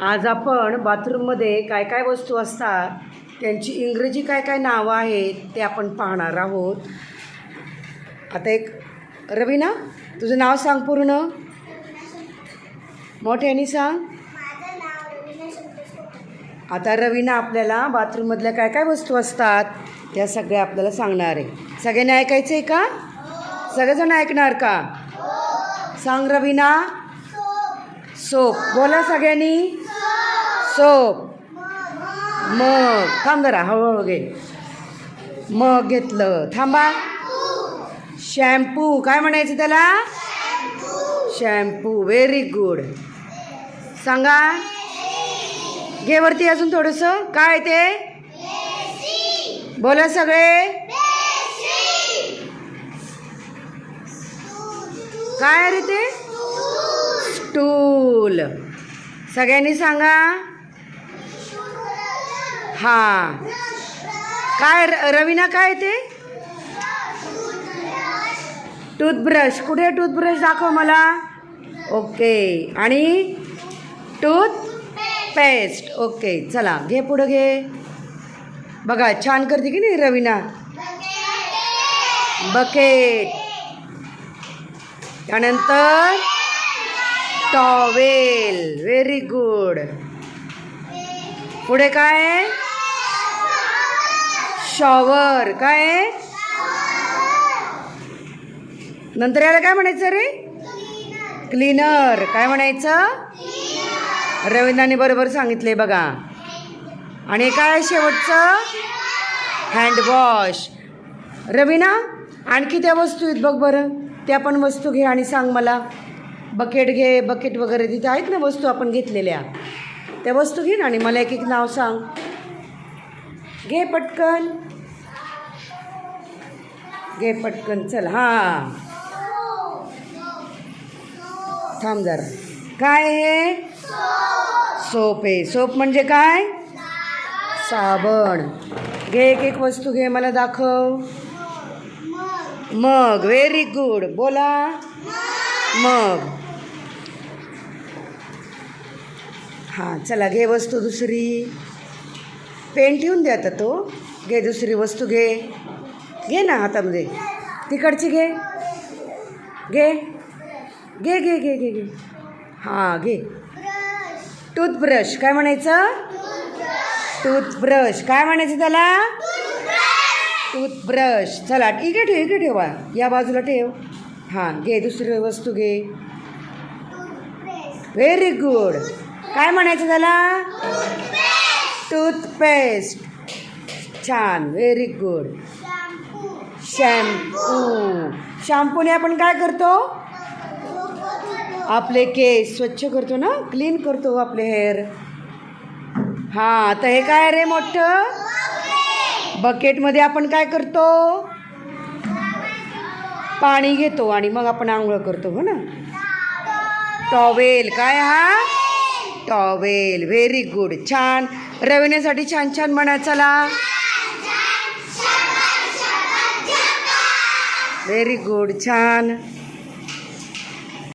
आज आपण बाथरूममध्ये काय काय वस्तू असतात त्यांची इंग्रजी काय काय नावं आहेत ते आपण पाहणार आहोत. आता एक रवीना, तुझं नाव सांग पूर्ण. मोठ्याने सांग. आता रवीना आपल्याला बाथरूममधल्या काय काय वस्तू असतात त्या सगळ्या आपल्याला सांगणार आहे. सगळ्यांनी ऐकायचं आहे का? सगळेजण ऐकणार का? सांग रवीना. सोप. बोला सगळ्यांनी. सोप. मग थांब जरा, हळूहळू घे. मग घेतलं. थांबा. शॅम्पू. काय म्हणायचं त्याला? शॅम्पू. Very good. सांगा. घे वरती अजून थोडंसं. काय ते? बोला सगळे. काय रे ते? स्टूल. सगळ्यांनी सांगा. हां. काय रवीना, काय ते? टूथब्रश. कुठे टूथब्रश? दाखव मला. ओके. आणि टूथपेस्ट. ओके. चला घे, पुढं घे. बघा छान करते की नाही रवीना. बकेट. त्यानंतर टॉवेल. Very good. पुढे काय? शॉवर. काय? नंतर याला काय म्हणायचं रे? क्लीनर. काय म्हणायचं? रवींद्राने बरोबर सांगितले बघा. आणि काय शेवटचं? हँडवॉश. रवीना, आणखी त्या वस्तू आहेत बघ बरं. त्या पण वस्तू घे आणि सांग मला. बकेट घे. बकेट वगैरे तिथे आहेत ना वस्तू आपण घेतलेल्या, त्या वस्तू घे ना आणि मला एक एक नाव सांग. घे पटकन. घे पटकन. चल. हां. थांब जरा. काय हे? सोप आहे. सोप म्हणजे काय? साबण. घे एक एक वस्तू घे, मला दाखव. मग. Very good. बोला. मग. हां. चला घे वस्तू दुसरी. पेन ठेवून दे आता तो. घे दुसरी वस्तू. घे. घे ना हातामध्ये. तिकडची घे. घे घे घे घे घे घे. हां घे. टूथब्रश. काय म्हणायचं? टूथब्रश. काय म्हणायचं त्याला? टूथब्रश. चला इकडे ठेव. इकडे ठेवा. या बाजूला ठेव. हां घे दुसरी वस्तू घे. Very good. काय म्हणायचं त्याला? टूथपेस्ट. छान. Very good. शॅम्पू. शॅम्पूने आपण काय करतो? आपले केस स्वच्छ करतो ना, क्लीन करतो आपले हेअर. हां. आता हे काय रे मोठं? बकेटमध्ये आपण काय करतो? पाणी घेतो आणि मग आपण आंघोळ करतो, हो ना. टॉवेल. काय हा? टॉवेल. Very good. छान. रविण्यासाठी छान छान म्हणा. चला. Very good. छान.